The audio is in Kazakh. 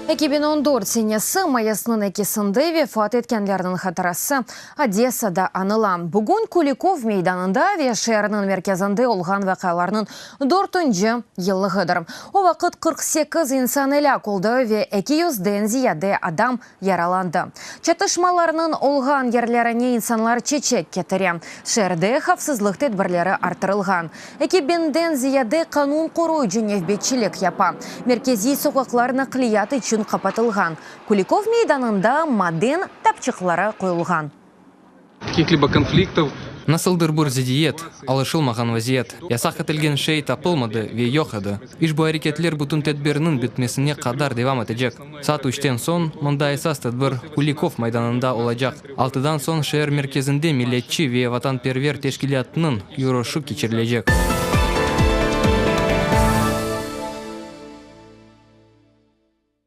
2014 сенесі майасының әкесінде вефат еткенлердің қатарасы Одессада аныла. Бүгін Куликов мейданында шәрінің мерkezінде олған вақаларының 4-ші елігідір. О вақыт 48 инсан әлі қолды ве 200-ден зияде адам яраланды. Чатышмаларының олған ерлеріне инсанлар чечек кетірі. Шәрді хавсызлық тедбірлері артырылған. 2000-ден зияде қанун қору жүнев бетчілік япа. Меркези соқақларына қылияты үшін қапатылған. Куликов мейданында маден тапчықлары қойылған. Каких-либо конфликтов. Насылдыр бұр зедиет, алышылмаған вазиет. Ясақ етілген шей тапылмады ве йоқады. Иш бұл әрекетлер бұтын тәдбірінің бітмесіне қадар девам етежек. Сат 3-тен сон, мұнда есас тәдбір Куликов майданында олajak. 6-дан сон шәр мерkezінде милletчи ве ватан первер тешкілятының юрошу кечерлежек.